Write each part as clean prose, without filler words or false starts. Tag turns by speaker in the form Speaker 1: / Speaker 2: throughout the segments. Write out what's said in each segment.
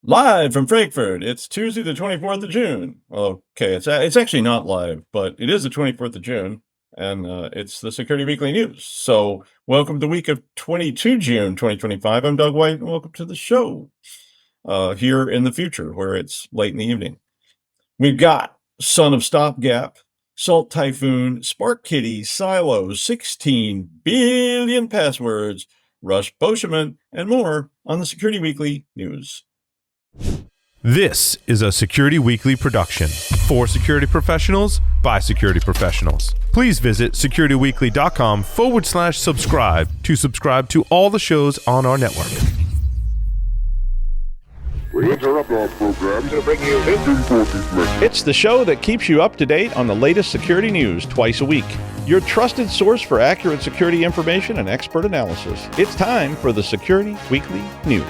Speaker 1: Live from Frankfurt. It's Tuesday, the 24th of June. Okay, it's actually not live, but it is the 24th of June, and it's the Security Weekly News. So, welcome to the week of 22 June 2025. I'm Doug White, and welcome to the show here in the future, where it's late in the evening. We've got Son of Stopgap, Salt Typhoon, Spark Kitty, Silos, 16 billion passwords, Rush Boscheman, and more on the Security Weekly News.
Speaker 2: This is a Security Weekly production for security professionals by security professionals. Please visit securityweekly.com/subscribe to subscribe to all the shows on our network.
Speaker 3: We interrupt our program to bring you this important message.
Speaker 1: It's the show that keeps you up to date on the latest security news twice a week. Your trusted source for accurate security information and expert analysis. It's time for the Security Weekly News.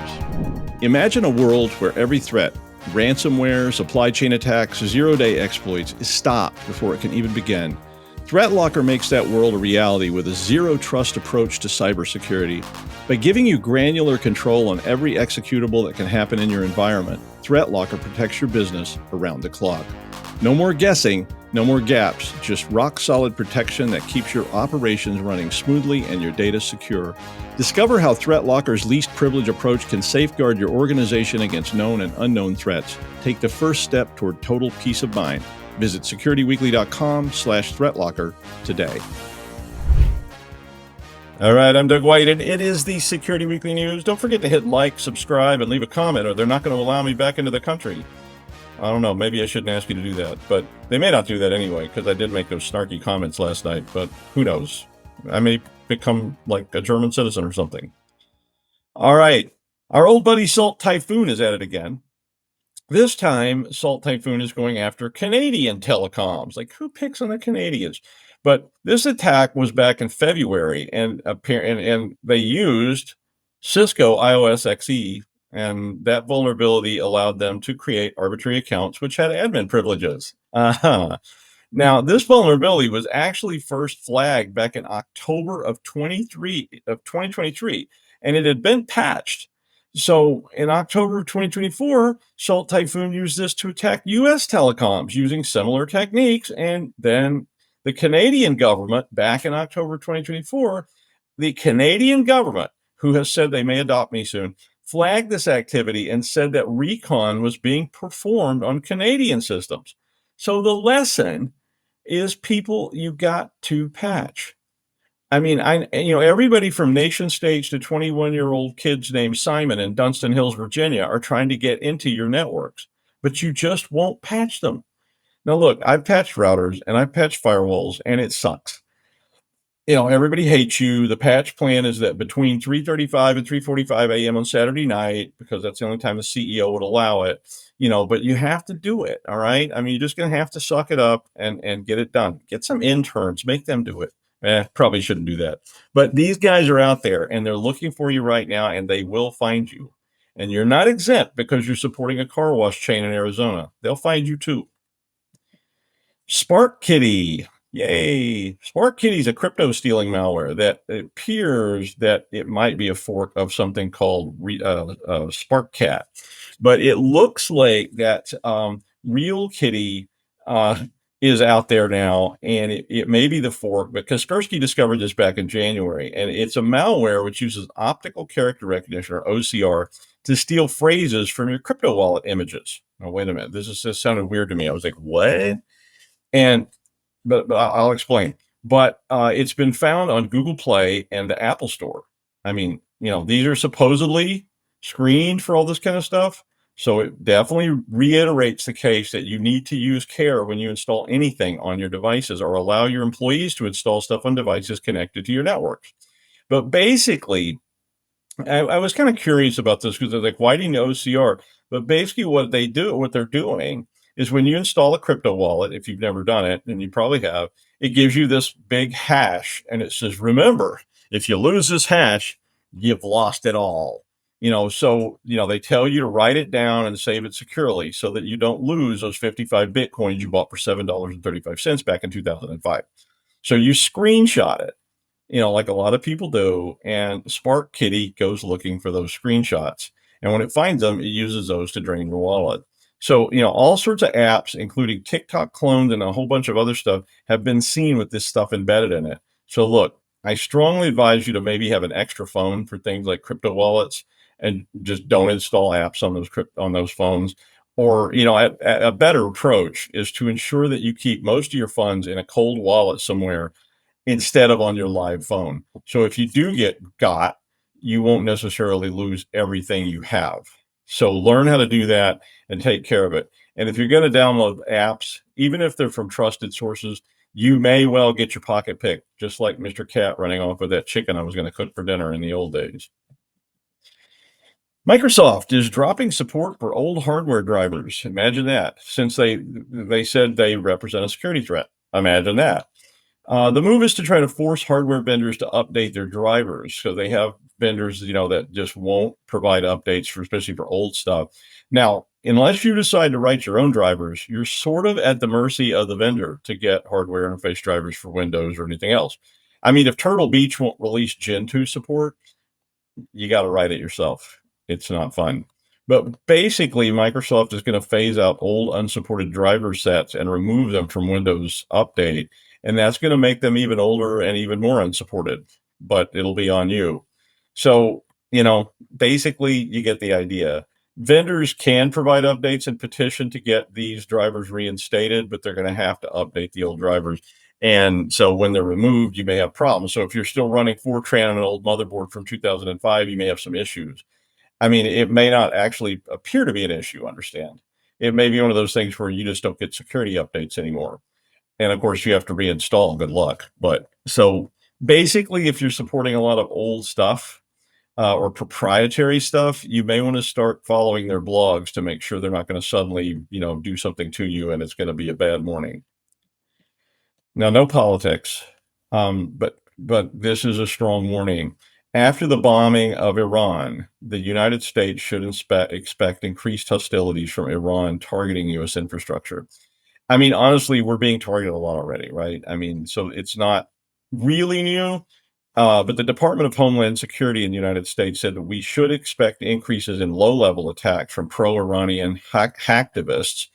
Speaker 1: Imagine a world where every threat, ransomware, supply chain attacks, zero-day exploits, is stopped before it can even begin. ThreatLocker makes that world a reality with a zero-trust approach to cybersecurity. By giving you granular control on every executable that can happen in your environment, ThreatLocker protects your business around the clock. No more guessing, no more gaps, just rock-solid protection that keeps your operations running smoothly and your data secure. Discover how ThreatLocker's least privilege approach can safeguard your organization against known and unknown threats. Take the first step toward total peace of mind. Visit securityweekly.com/threatlocker today. All right, I'm Doug White, and it is the Security Weekly News. Don't forget to hit like, subscribe, and leave a comment, or they're not going to allow me back into the country. I don't know, maybe I shouldn't ask you to do that, but they may not do that anyway, because I did make those snarky comments last night, but who knows? I may become like a German citizen or something. All right, our old buddy Salt Typhoon is at it again. This time, Salt Typhoon is going after Canadian telecoms. Like, who picks on the Canadians? But this attack was back in February, and they used Cisco iOS XE, and that vulnerability allowed them to create arbitrary accounts which had admin privileges. Now, this vulnerability was actually first flagged back in October of 2023, and it had been patched. So in October of 2024, Salt Typhoon used this to attack U.S. telecoms using similar techniques, and then the Canadian government, back in October 2024, the Canadian government, who has said they may adopt me soon, flagged this activity and said that recon was being performed on Canadian systems. So the lesson is, people, you got to patch. I mean, everybody from nation states to 21-year-old kids named Simon in Dunstan Hills, Virginia, are trying to get into your networks, but you just won't patch them. Now, look, I've patched routers and I've patched firewalls, and it sucks. Everybody hates you. The patch plan is that between 3:35 and 3:45 a.m. on Saturday night, because that's the only time the CEO would allow it, but you have to do it, all right? I mean, you're just going to have to suck it up and get it done. Get some interns, make them do it. Probably shouldn't do that. But these guys are out there, and they're looking for you right now, and they will find you. And you're not exempt because you're supporting a car wash chain in Arizona. They'll find you too. Spark Kitty. Yay. Spark Kitty is a crypto stealing malware that appears that it might be a fork of something called Spark Cat. But it looks like that Real Kitty is out there now, and it may be the fork, but Kaspersky discovered this back in January, and it's a malware which uses optical character recognition, or OCR, to steal phrases from your crypto wallet images. Now, wait a minute. This sounded weird to me. I was like, what? But I'll explain. But it's been found on Google Play and the Apple Store. I mean, these are supposedly screened for all this kind of stuff. So it definitely reiterates the case that you need to use care when you install anything on your devices, or allow your employees to install stuff on devices connected to your networks. But basically, I was kind of curious about this, because they're like, why do you know OCR? But basically what they're doing is, when you install a crypto wallet, if you've never done it, and you probably have, it gives you this big hash, and it says, remember, if you lose this hash, you've lost it all. So they tell you to write it down and save it securely, so that you don't lose those 55 Bitcoins you bought for $7.35 back in 2005. So you screenshot it, like a lot of people do, and Spark Kitty goes looking for those screenshots. And when it finds them, it uses those to drain your wallet. So, all sorts of apps, including TikTok clones and a whole bunch of other stuff, have been seen with this stuff embedded in it. So, look, I strongly advise you to maybe have an extra phone for things like crypto wallets, and just don't install apps on those phones. Or, a better approach is to ensure that you keep most of your funds in a cold wallet somewhere instead of on your live phone. So if you do get got, you won't necessarily lose everything you have. So learn how to do that and take care of it. And if you're going to download apps, even if they're from trusted sources, you may well get your pocket picked, just like Mr. Cat running off with that chicken I was going to cook for dinner in the old days. Microsoft is dropping support for old hardware drivers. Imagine that, since they said they represent a security threat. Imagine that. The move is to try to force hardware vendors to update their drivers. So they have vendors, that just won't provide updates for, especially for old stuff. Now, unless you decide to write your own drivers, you're sort of at the mercy of the vendor to get hardware interface drivers for Windows or anything else. I mean, if Turtle Beach won't release Gen 2 support, you got to write it yourself. It's not fun. But basically, Microsoft is going to phase out old unsupported driver sets and remove them from Windows Update. And that's going to make them even older and even more unsupported, but it'll be on you. So, basically, you get the idea. Vendors can provide updates and petition to get these drivers reinstated, but they're going to have to update the old drivers. And so when they're removed, you may have problems. So if you're still running Fortran on an old motherboard from 2005, you may have some issues. I mean, it may not actually appear to be an issue, understand. It may be one of those things where you just don't get security updates anymore. And of course, you have to reinstall. Good luck. But so basically, if you're supporting a lot of old stuff or proprietary stuff, you may want to start following their blogs to make sure they're not going to suddenly, do something to you and it's going to be a bad morning. Now, no politics, but this is a strong warning. After the bombing of Iran, the United States should expect increased hostilities from Iran targeting U.S. infrastructure. I mean, honestly, we're being targeted a lot already, right? I mean, so it's not really new. But the Department of Homeland Security in the United States said that we should expect increases in low-level attacks from pro-Iranian hacktivists.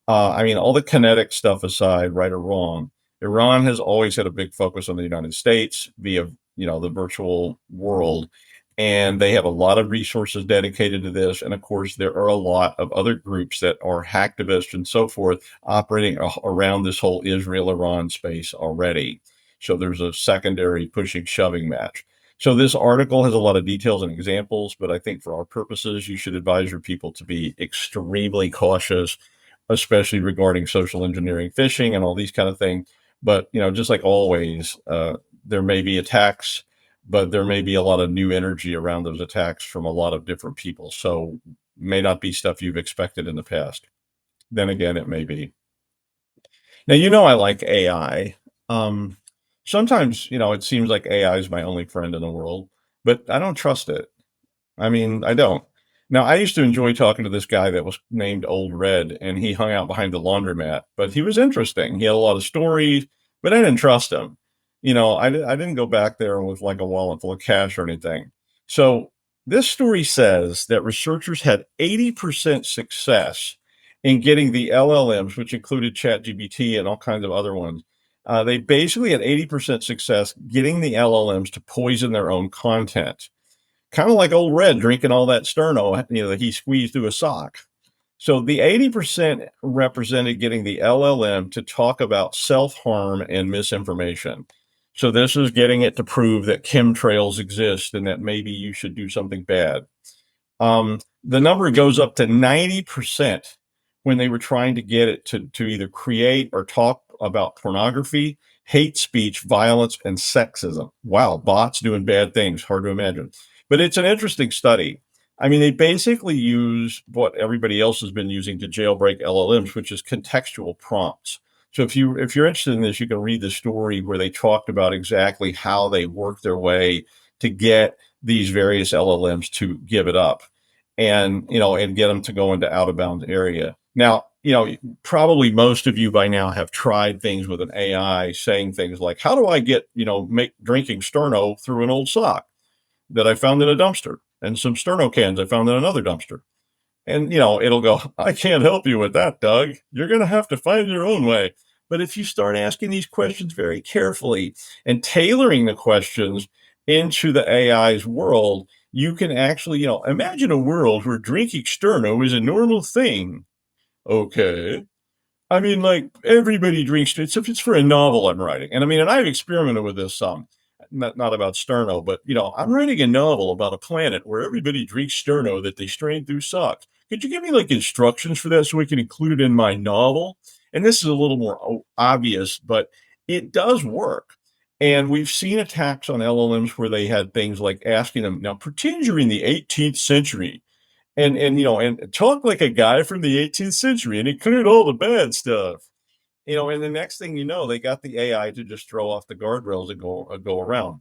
Speaker 1: I mean, all the kinetic stuff aside, right or wrong, Iran has always had a big focus on the United States via, the virtual world. And they have a lot of resources dedicated to this. And of course, there are a lot of other groups that are hacktivists and so forth operating around this whole Israel-Iran space already. So there's a secondary pushing, shoving match. So this article has a lot of details and examples, but I think for our purposes, you should advise your people to be extremely cautious, especially regarding social engineering, phishing, and all these kind of things. But, just like always, there may be attacks, but there may be a lot of new energy around those attacks from a lot of different people. So may not be stuff you've expected in the past. Then again, it may be. Now, I like AI. Um, Sometimes, it seems like AI is my only friend in the world, but I don't trust it. I mean, I don't. Now, I used to enjoy talking to this guy that was named Old Red, and he hung out behind the laundromat, but he was interesting. He had a lot of stories, but I didn't trust him. I didn't go back there with like a wallet full of cash or anything. So this story says that researchers had 80% success in getting the LLMs, which included ChatGPT and all kinds of other ones. They basically had 80% success getting the LLMs to poison their own content, kind of like Old Red drinking all that sterno, that he squeezed through a sock. So the 80% represented getting the LLM to talk about self-harm and misinformation. So this is getting it to prove that chemtrails exist and that maybe you should do something bad. The number goes up to 90% when they were trying to get it to either create or talk about pornography, hate speech, violence, and sexism. Wow, bots doing bad things. Hard to imagine. But it's an interesting study. I mean, they basically use what everybody else has been using to jailbreak LLMs, which is contextual prompts. So if you're interested in this, you can read the story where they talked about exactly how they work their way to get these various LLMs to give it up, and get them to go into out of bounds area. Now, probably most of you by now have tried things with an AI saying things like, how do I get, make drinking sterno through an old sock that I found in a dumpster? and some sterno cans I found in another dumpster. And, it'll go, I can't help you with that, Doug. You're going to have to find your own way. But if you start asking these questions very carefully and tailoring the questions into the AI's world, you can actually, imagine a world where drinking sterno is a normal thing. Okay. I mean, like everybody drinks it. If it's for a novel I'm writing, and and I've experimented with this some, not about sterno, but I'm writing a novel about a planet where everybody drinks sterno that they strain through socks. Could you give me like instructions for that so we can include it in my novel? And this is a little more obvious, but it does work. And we've seen attacks on LLMs where they had things like asking them, now pretend you're in the 18th century and talk like a guy from the 18th century and include all the bad stuff. And the next thing you know, they got the AI to just throw off the guardrails and go around.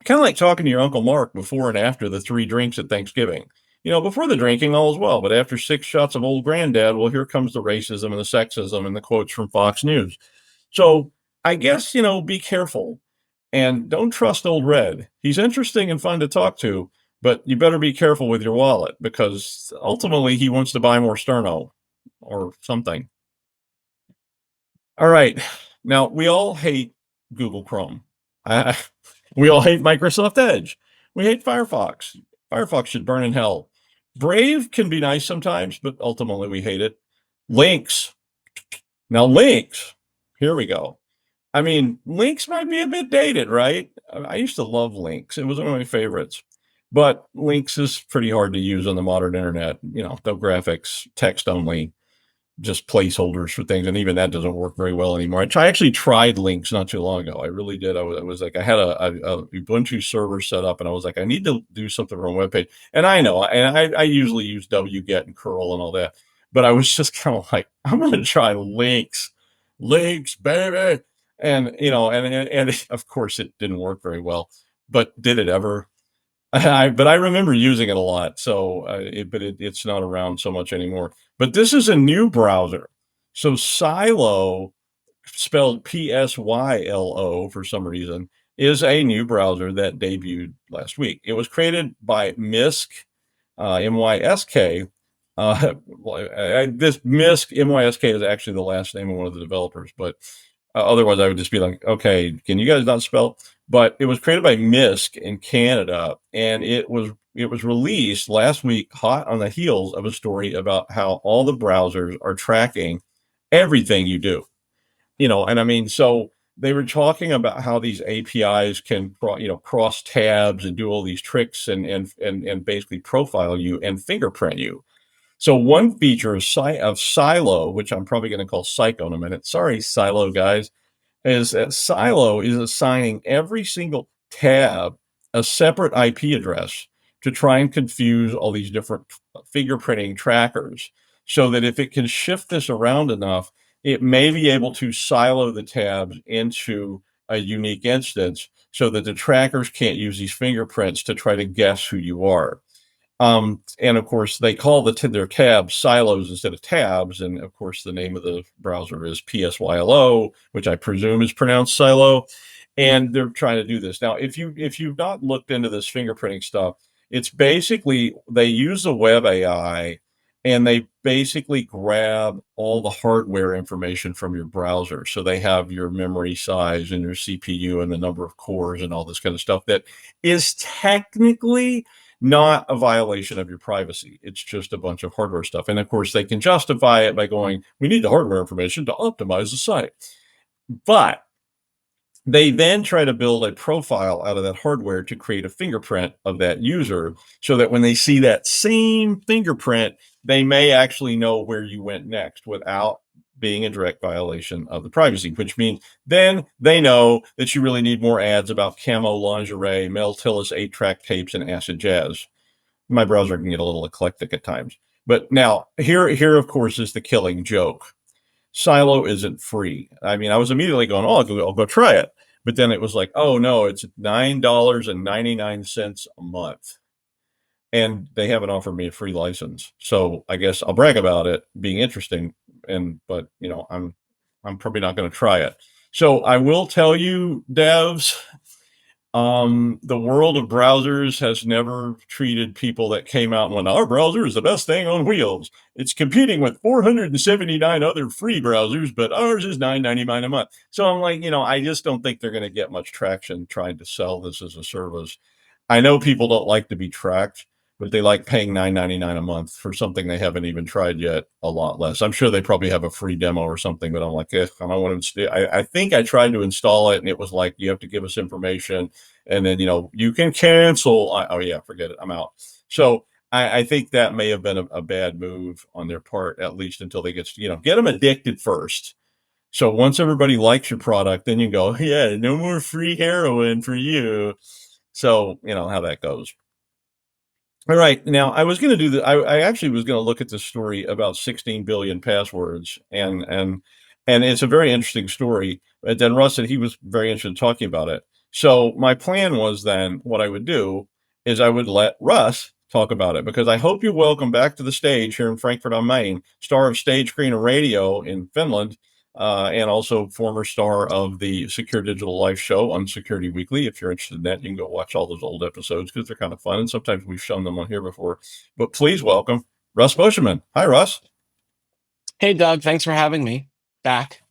Speaker 1: Kind of like talking to your Uncle Mark before and after the 3 drinks at Thanksgiving. Before the drinking, all is well, but after 6 shots of old granddad, well, here comes the racism and the sexism and the quotes from Fox News. So I guess, be careful and don't trust old Red. He's interesting and fun to talk to, but you better be careful with your wallet because ultimately he wants to buy more sterno or something. All right. Now, we all hate Google Chrome. I, we all hate Microsoft Edge. We hate Firefox. Firefox should burn in hell. Brave can be nice sometimes, but ultimately we hate it. Links. Now, links. Here we go. Links might be a bit dated, right? I used to love links. It was one of my favorites. But links is pretty hard to use on the modern internet. No graphics, text only, just placeholders for things. And even that doesn't work very well anymore. I actually tried links not too long ago. I really did. I was like, I had a Ubuntu server set up and I was like, I need to do something for a web page. And I know, and I usually use wget and curl and all that. But I was just kind of like, I'm going to try links. Links, baby. And, and of course it didn't work very well. But did it ever? But I remember using it a lot, so it's not around so much anymore. But this is a new browser. So Silo, spelled Psylo for some reason, is a new browser that debuted last week. It was created by MISC, MYSK. This MISC, MYSK is actually the last name of one of the developers, but otherwise I would just be like, okay, can you guys not spell? But it was created by MISC in Canada, and it was released last week, hot on the heels of a story about how all the browsers are tracking everything you do. So they were talking about how these APIs can, cross tabs and do all these tricks and basically profile you and fingerprint you. So one feature of Silo, which I'm probably going to call Psycho in a minute. Sorry, Silo guys, is that Silo is assigning every single tab a separate IP address to try and confuse all these different fingerprinting trackers so that if it can shift this around enough, it may be able to silo the tabs into a unique instance so that the trackers can't use these fingerprints to try to guess who you are. And of course, they call their tabs silos instead of tabs. And of course, the name of the browser is PSYLO, which I presume is pronounced silo. And they're trying to do this. Now, if you've not looked into this fingerprinting stuff, it's basically they use the web AI and they basically grab all the hardware information from your browser. So they have your memory size and your CPU and the number of cores and all this kind of stuff that is technically not a violation of your privacy. It's just a bunch of hardware stuff. And of course, they can justify it by going, we need the hardware information to optimize the site. But they then try to build a profile out of that hardware to create a fingerprint of that user so that when they see that same fingerprint, they may actually know where you went next without being a direct violation of the privacy, which means then they know that you really need more ads about camo lingerie, Mel Tillis 8-track tapes, and acid jazz. My browser can get a little eclectic at times. But now, here of course, is the killing joke. Silo isn't free. I was immediately going, oh, I'll go try it. But then it was like, oh no, it's $9.99 a month. And they haven't offered me a free license. So I guess I'll brag about it being interesting. But I'm probably not going to try it. So I will tell you, devs, The world of browsers has never treated people that came out and went, our browser is the best thing on wheels. It's competing with 479 other free browsers, but ours is $9.99 a month. So I'm like, I just don't think they're going to get much traction trying to sell this as a service. I know people don't like to be tracked, but they like paying $9.99 a month for something they haven't even tried yet. A lot less. I'm sure they probably have a free demo or something, but I'm like, I don't want to. I think I tried to install it, and it was like you have to give us information, and then you can cancel. Oh yeah, forget it. I'm out. So I think that may have been a bad move on their part, at least until they get them addicted first. So once everybody likes your product, then you go, yeah, no more free heroin for you. So you know how that goes. All right. Now, I was going to do the. I actually was going to look at this story about 16 billion passwords, and it's a very interesting story. But then Russ said he was very interested in talking about it. So my plan was then what I would do is I would let Russ talk about it because I hope you welcome back to the stage here in Frankfurt on Main, star of stage, screen, and radio in Finland, and also former star of the Secure Digital Life show on Security Weekly. If you're interested in that, you can go watch all those old episodes because they're kind of fun. And sometimes we've shown them on here before. But please welcome Russ Busherman. Hi, Russ.
Speaker 4: Hey, Doug. Thanks for having me back.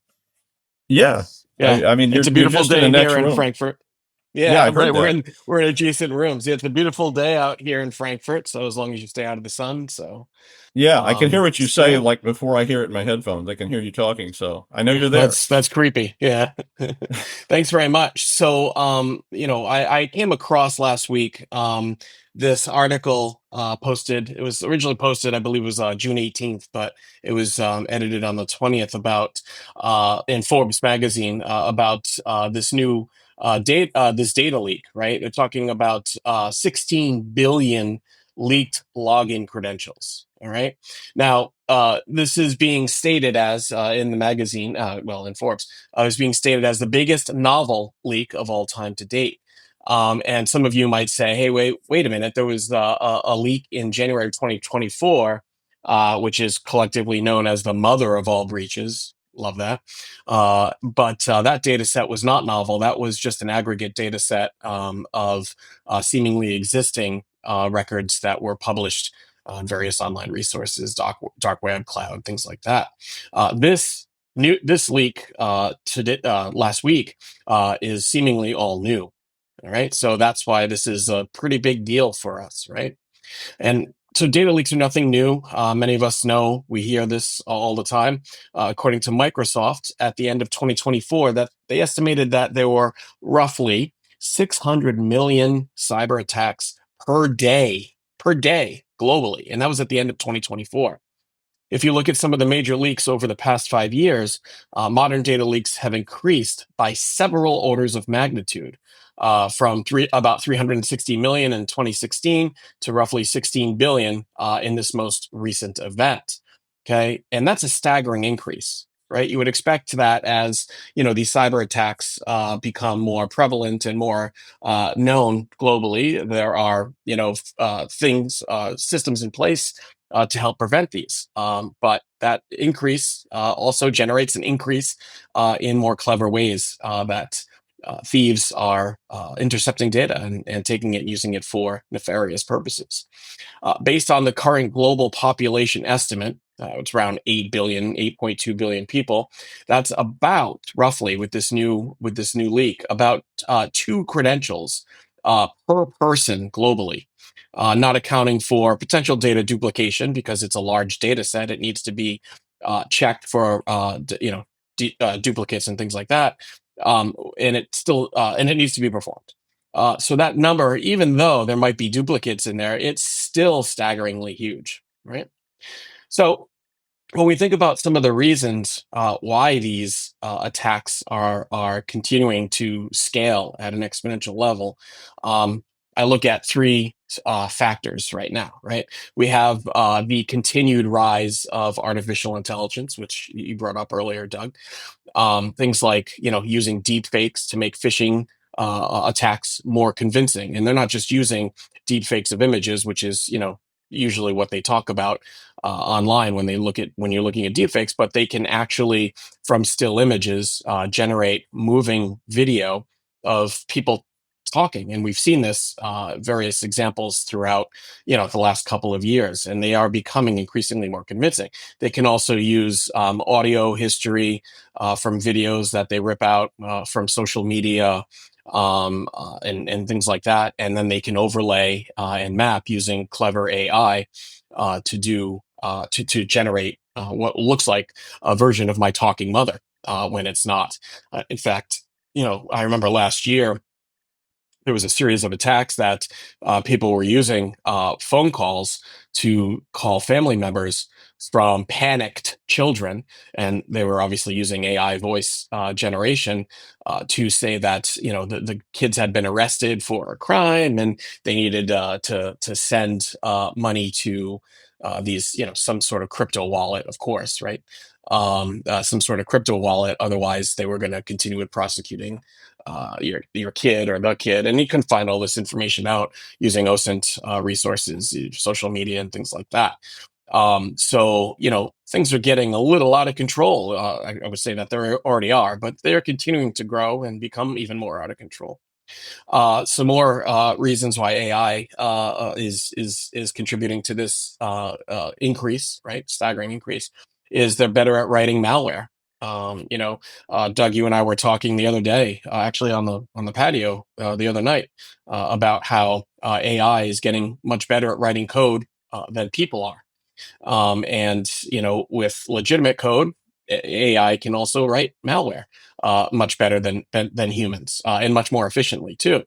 Speaker 1: Yeah.
Speaker 4: Yeah,
Speaker 1: I mean,
Speaker 4: it's a
Speaker 1: you're
Speaker 4: beautiful
Speaker 1: just in the
Speaker 4: day
Speaker 1: next
Speaker 4: here in
Speaker 1: room.
Speaker 4: Frankfurt.
Speaker 1: Yeah,
Speaker 4: Yeah,
Speaker 1: I've heard
Speaker 4: right. We're
Speaker 1: that.
Speaker 4: in we're in adjacent rooms. Yeah, it's a beautiful day out here in Frankfurt. So as long as you stay out of the sun,
Speaker 1: Yeah, I can hear what you
Speaker 4: it's
Speaker 1: say
Speaker 4: great.
Speaker 1: like before I hear it in my headphones. I can hear you talking, so I know you're there.
Speaker 4: That's creepy. Yeah. Thanks very much. So, I came across last week this article posted. It was originally posted, I believe, it was June 18th, but it was edited on the 20th about in Forbes magazine about this data leak. Right? They're talking about 16 billion leaked login credentials. All right. Now, this is being stated as in the magazine, in Forbes, is being stated as the biggest novel leak of all time to date. And some of you might say, "Hey, wait a minute! There was a leak in January 2024, which is collectively known as the mother of all breaches." Love that. But that data set was not novel. That was just an aggregate data set of seemingly existing records that were published on various online resources, dark web, cloud, things like that. This leak last week is seemingly all new. All right, so that's why this is a pretty big deal for us, right? And so data leaks are nothing new. Many of us know, we hear this all the time. According to Microsoft, at the end of 2024, that they estimated that there were roughly 600 million cyber attacks per day globally, and that was at the end of 2024. If you look at some of the major leaks over the past 5 years, modern data leaks have increased by several orders of magnitude, from about 360 million in 2016 to roughly 16 billion in this most recent event. Okay, and that's a staggering increase, right? You would expect that as these cyber attacks become more prevalent and more known globally, there are systems in place to help prevent these. But that increase also generates an increase in more clever ways that thieves are intercepting data and taking it and using it for nefarious purposes. Based on the current global population estimate, it's around 8 billion, 8.2 billion people. That's about roughly with this new leak, about 2 credentials per person globally. Not accounting for potential data duplication because it's a large data set. It needs to be checked for duplicates and things like that, and it needs to be performed. So that number, even though there might be duplicates in there, it's still staggeringly huge, right? So when we think about some of the reasons why these attacks are continuing to scale at an exponential level, I look at three factors right now. Right, we have the continued rise of artificial intelligence, which you brought up earlier, Doug. Things like using deep fakes to make phishing attacks more convincing, and they're not just using deep fakes of images, which is usually what they talk about online when you're looking at deepfakes, but they can actually, from still images, generate moving video of people talking, and we've seen this various examples throughout the last couple of years, and they are becoming increasingly more convincing. They can also use audio history from videos that they rip out from social media, and things like that, and then they can overlay and map using clever AI to generate what looks like a version of my talking mother when it's not. In fact, I remember last year there was a series of attacks that people were using phone calls to call family members from panicked children, and they were obviously using AI voice generation to say that the kids had been arrested for a crime, and they needed to send money to these some sort of crypto wallet, of course, right? Some sort of crypto wallet. Otherwise, they were going to continue with prosecuting your kid or the kid, and you can find all this information out using OSINT resources, social media, and things like that. So things are getting a little out of control. I would say that they already are, but they're continuing to grow and become even more out of control. Some more reasons why AI is contributing to this increase, right? Staggering increase, is they're better at writing malware. Doug, you and I were talking the other day, actually on the patio the other night, about how AI is getting much better at writing code than people are. And with legitimate code, AI can also write malware much better than humans, and much more efficiently too.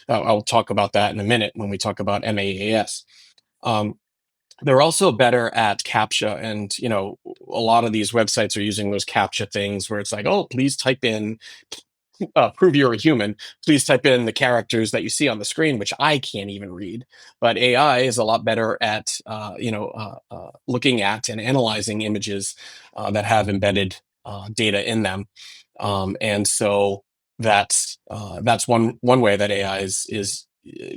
Speaker 4: I'll talk about that in a minute when we talk about MAAS. Um, they're also better at CAPTCHA, and a lot of these websites are using those CAPTCHA things where it's like, oh, please type in prove you're a human, please type in the characters that you see on the screen, which I can't even read. But AI is a lot better at, looking at and analyzing images that have embedded data in them, and so that's one way that AI is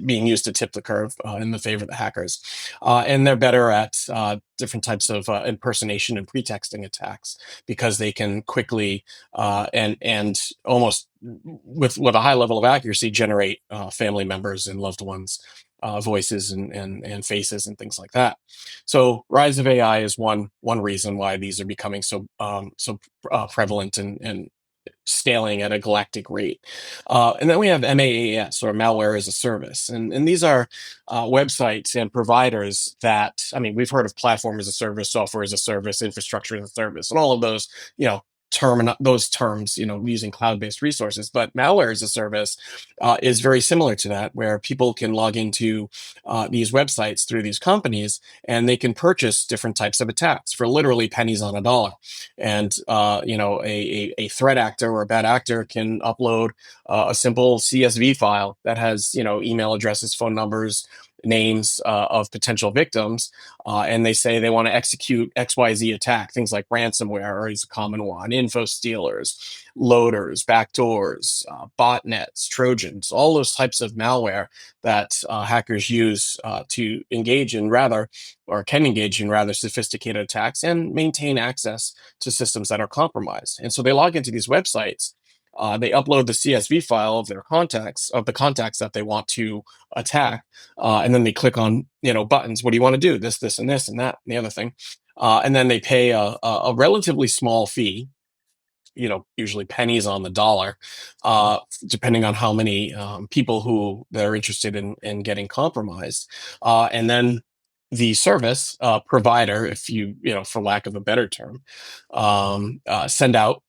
Speaker 4: being used to tip the curve in the favor of the hackers. And they're better at different types of impersonation and pretexting attacks, because they can quickly and almost with a high level of accuracy generate family members and loved ones voices and faces and things like that. So rise of AI is one reason why these are becoming so prevalent and scaling at a galactic rate. And then we have MAAS, or malware as a service. And these are websites and providers that, I mean, we've heard of platform as a service, software as a service, infrastructure as a service, and all of those, those terms, using cloud-based resources. But malware as a service is very similar to that, where people can log into these websites through these companies, and they can purchase different types of attacks for literally pennies on a dollar. And a threat actor or a bad actor can upload a simple CSV file that has email addresses, phone numbers, names of potential victims, and they say they want to execute XYZ attack. Things like ransomware is a common one, info stealers, loaders, backdoors, botnets, trojans, all those types of malware that hackers use to engage in rather, or can engage in rather, sophisticated attacks and maintain access to systems that are compromised. And so they log into these websites. They upload the CSV file of the contacts that they want to attack, and then they click on buttons. What do you want to do? This, and this, and that, and the other thing. And then they pay a relatively small fee, usually pennies on the dollar, depending on how many people who they're interested in getting compromised. And then the service provider, if for lack of a better term, send out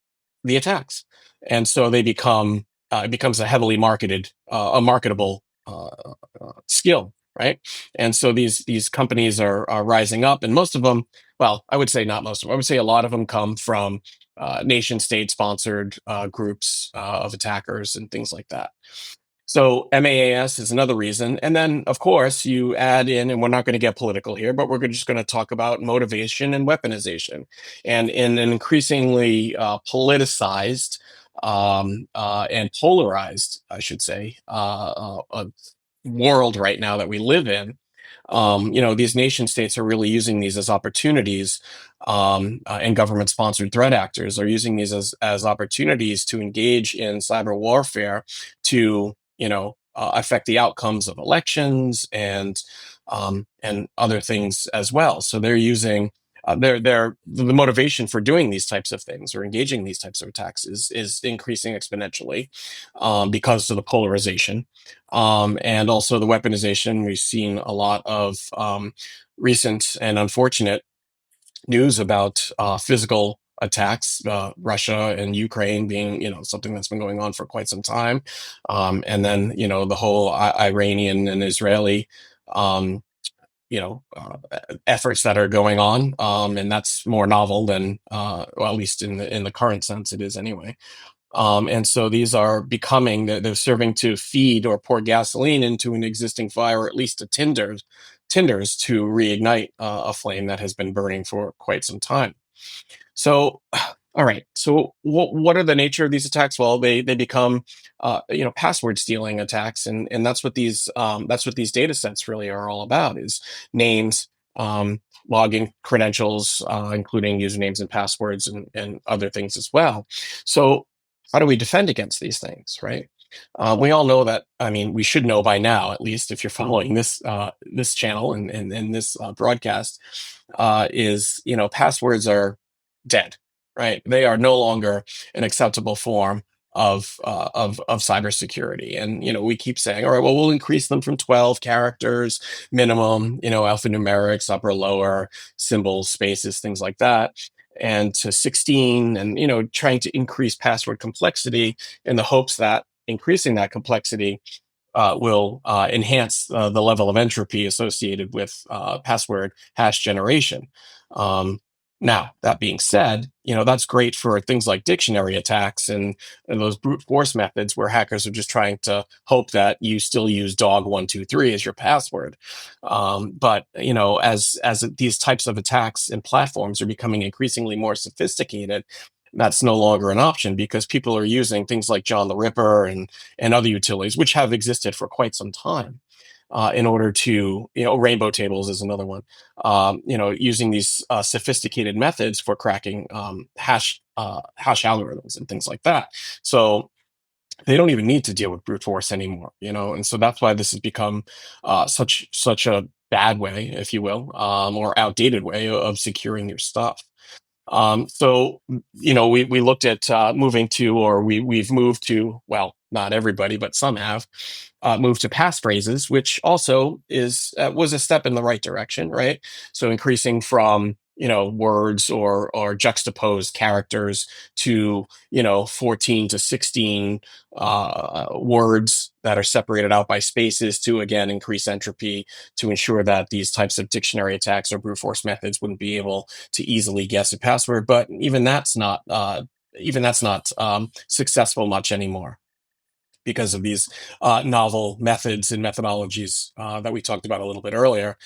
Speaker 4: the attacks, and so they become it becomes a heavily a marketable skill, right? And so these companies are rising up, and most of them, well, I would say not most of them, I would say a lot of them come from nation state sponsored groups of attackers and things like that. So MAAS is another reason. And then, of course, you add in, and we're not going to get political here, but we're just going to talk about motivation and weaponization. And in an increasingly politicized and polarized, I should say, world right now that we live in, these nation states are really using these as opportunities, and government-sponsored threat actors are using these as opportunities to engage in cyber warfare to, affect the outcomes of elections and other things as well. So they're using the motivation for doing these types of things or engaging these types of attacks is increasing exponentially because of the polarization and also the weaponization. We've seen a lot of recent and unfortunate news about physical attacks, Russia and Ukraine being, something that's been going on for quite some time, and then the whole Iranian and Israeli, um, efforts that are going on, and that's more novel than, well, at least in the current sense, it is anyway. And so these are becoming they're serving to feed or pour gasoline into an existing fire, or at least to tinders to reignite a flame that has been burning for quite some time. So, all right. So, what are the nature of these attacks? Well, they become, password stealing attacks, and that's what these data sets really are all about: is names, login credentials, including usernames and passwords, and other things as well. So, how do we defend against these things, right? We all know that. I mean, we should know by now, at least if you're following this channel and this broadcast, is passwords are dead, right? They are no longer an acceptable form of cybersecurity. And we keep saying, all right, well, we'll increase them from 12 characters minimum, alphanumerics, upper, lower, symbols, spaces, things like that, and to 16, and trying to increase password complexity in the hopes that increasing that complexity will enhance the level of entropy associated with password hash generation. Um, Now, that being said, that's great for things like dictionary attacks and those brute force methods where hackers are just trying to hope that you still use dog123 as your password. But as these types of attacks and platforms are becoming increasingly more sophisticated, that's no longer an option because people are using things like John the Ripper and other utilities, which have existed for quite some time, in order to, rainbow tables is another one, using these sophisticated methods for cracking hash algorithms and things like that. So they don't even need to deal with brute force anymore, and so that's why this has become such a bad way, if you will, or outdated way of securing your stuff. So we looked at moving to, or we've moved to, well, not everybody, but some have moved to passphrases, which also is was a step in the right direction, right? So increasing from words or juxtaposed characters to 14 to 16 words that are separated out by spaces to again increase entropy to ensure that these types of dictionary attacks or brute force methods wouldn't be able to easily guess a password. But even that's not successful much anymore because of these novel methods and methodologies that we talked about a little bit earlier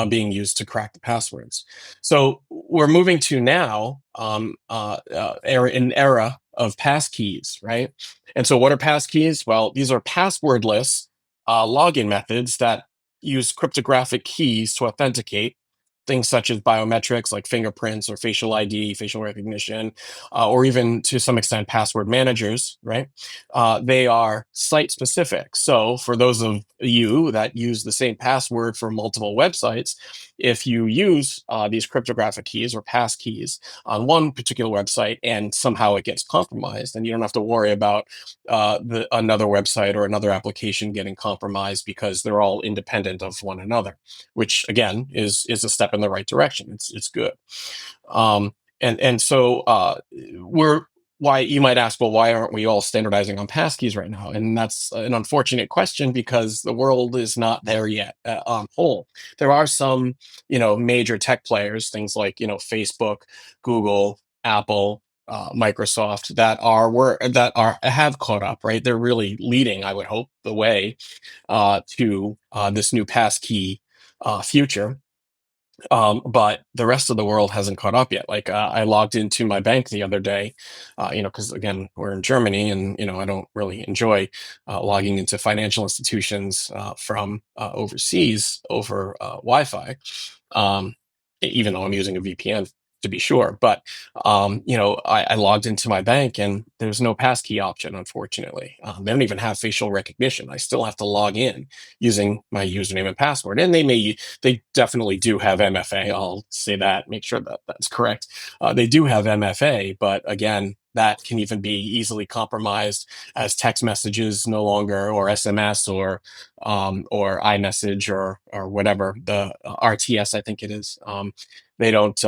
Speaker 4: being used to crack the passwords. So we're moving to now an era of passkeys, right? And so what are passkeys? Well, these are passwordless login methods that use cryptographic keys to authenticate things such as biometrics like fingerprints or facial ID, facial recognition, or even to some extent password managers, right? They are site specific. So for those of you that use the same password for multiple websites, if you use these cryptographic keys or pass keys on one particular website and somehow it gets compromised, then you don't have to worry about another website or another application getting compromised because they're all independent of one another, which again is a step in the right direction. It's good. And so we're why you might ask, well, why aren't we all standardizing on passkeys right now? And that's an unfortunate question because the world is not there yet on whole. There are some, major tech players, things like, Facebook, Google, Apple, Microsoft that have caught up, right? They're really leading, I would hope, the way to this new passkey future. But the rest of the world hasn't caught up yet. Like I logged into my bank the other day, because again we're in Germany, and I don't really enjoy logging into financial institutions from overseas over Wi-Fi, even though I'm using a VPN to be sure. But I logged into my bank and there's no passkey option, unfortunately. They don't even have facial recognition. I still have to log in using my username and password. And they definitely do have MFA. I'll say that, make sure that that's correct. They do have MFA, but again, that can even be easily compromised as text messages no longer, or SMS, or iMessage, or whatever the RTS, I think it is. They don't.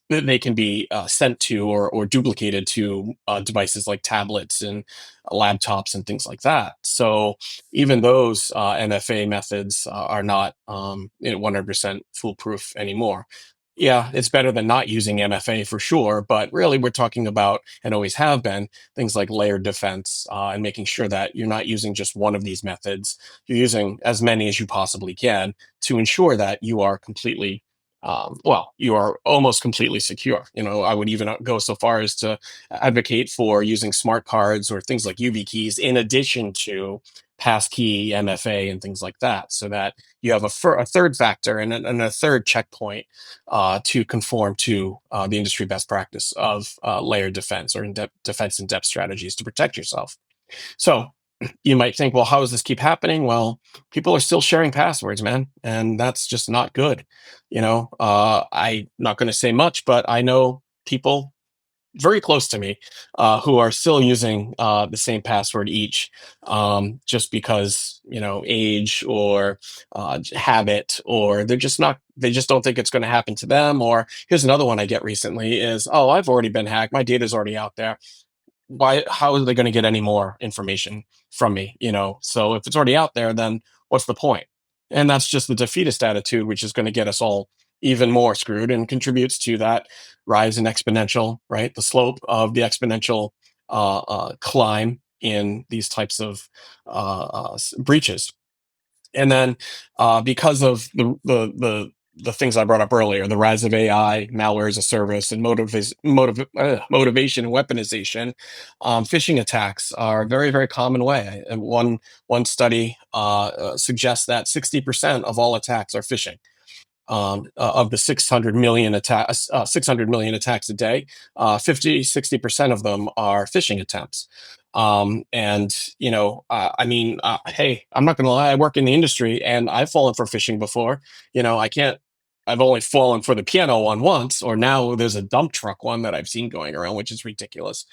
Speaker 4: They can be sent to, or duplicated to devices like tablets and laptops and things like that. So even those MFA methods are not 100% foolproof anymore. Yeah, it's better than not using MFA for sure, but really we're talking about, and always have been, things like layered defense, and making sure that you're not using just one of these methods. You're using as many as you possibly can to ensure that you are completely, you are almost completely secure. I would even go so far as to advocate for using smart cards or things like UV keys in addition to passkey, MFA, and things like that, so that you have a third factor and a third checkpoint to conform to the industry best practice of layered defense, or defense in depth strategies to protect yourself. So you might think, well, how does this keep happening? Well, people are still sharing passwords, man, and that's just not good. I'm not going to say much, but I know people very close to me who are still using the same password each, just because age, or habit, or they just don't think it's going to happen to them. Or here's another one I get recently is, oh, I've already been hacked, my data's already out there, how are they going to get any more information from me? So if it's already out there, then what's the point? And that's just the defeatist attitude, which is going to get us all even more screwed, and contributes to that rise in exponential, right, the slope of the exponential climb in these types of breaches. And then because of the things I brought up earlier, the rise of AI, malware as a service, and motivation and weaponization, phishing attacks are a very, very common way. And one study suggests that 60% of all attacks are phishing. Of the 600 million attacks a day, 60% of them are phishing attempts. And hey, I'm not going to lie, I work in the industry and I've fallen for phishing before. I can't. I've only fallen for the piano one once, or now there's a dump truck one that I've seen going around, which is ridiculous.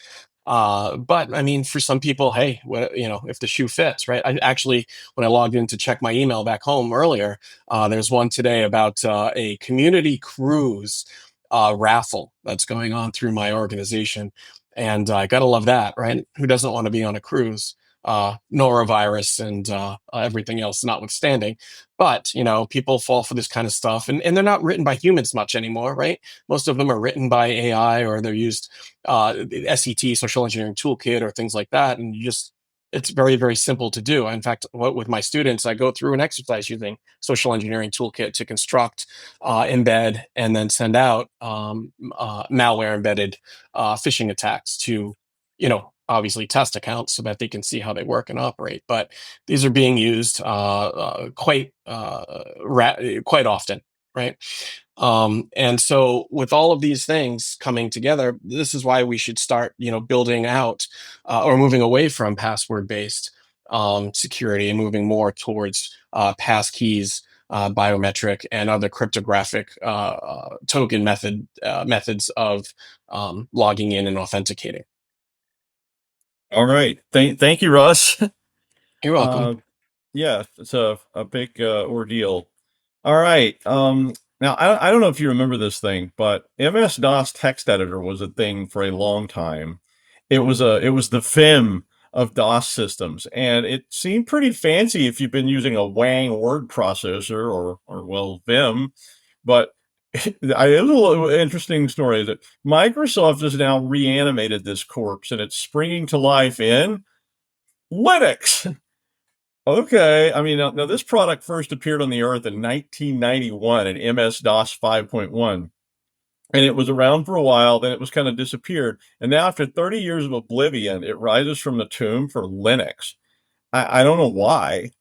Speaker 4: But I mean, for some people, hey, if the shoe fits, right? I actually, when I logged in to check my email back home earlier, there's one today about a community cruise raffle that's going on through my organization. And I gotta love that, right? Who doesn't want to be on a cruise? Norovirus and everything else notwithstanding. But, people fall for this kind of stuff, and they're not written by humans much anymore, right? Most of them are written by AI, or they're used SET, social engineering toolkit, or things like that. And it's very, very simple to do. In fact, with my students, I go through an exercise using social engineering toolkit to construct, embed, and then send out malware embedded phishing attacks to, obviously test accounts so that they can see how they work and operate. But these are being used quite often, right? And so with all of these things coming together, this is why we should start, building out or moving away from password based security, and moving more towards passkeys, biometric, and other cryptographic token methods of logging in and authenticating.
Speaker 1: All right. Thank you, Russ.
Speaker 4: You're welcome.
Speaker 1: Uh, yeah, it's a big ordeal. All right. Now I don't know if you remember this thing, but MS-DOS text editor was a thing for a long time. It was the FIM of DOS systems, and it seemed pretty fancy if you've been using a Wang word processor, or well, Vim. But it was a little interesting story that Microsoft has now reanimated this corpse, and it's springing to life in Linux. Okay. I mean, now this product first appeared on the earth in 1991 in MS-DOS 5.1. And it was around for a while, then it was kind of disappeared. And now, after 30 years of oblivion, it rises from the tomb for Linux. I don't know why.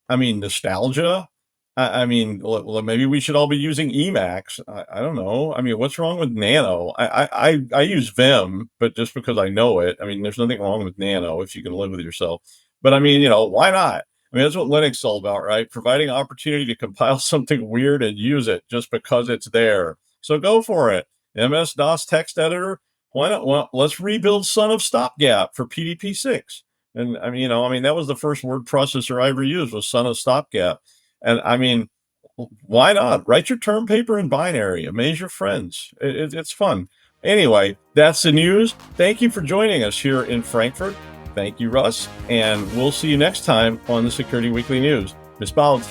Speaker 1: I mean, nostalgia. I mean, well, maybe we should all be using Emacs. I don't know. I mean, what's wrong with Nano? I use Vim, but just because I know it. I mean, there's nothing wrong with Nano if you can live with yourself. But I mean, why not? I mean, that's what Linux is all about, right? Providing opportunity to compile something weird and use it just because it's there. So go for it. MS-DOS text editor. Why not? Well, let's rebuild Son of Stopgap for PDP-6. And I mean, that was the first word processor I ever used was Son of Stopgap. And I mean, why not? Write your term paper in binary, amaze your friends. It's fun. Anyway, that's the news. Thank you for joining us here in Frankfurt. Thank you, Russ. And we'll see you next time on the Security Weekly News. Bis bald.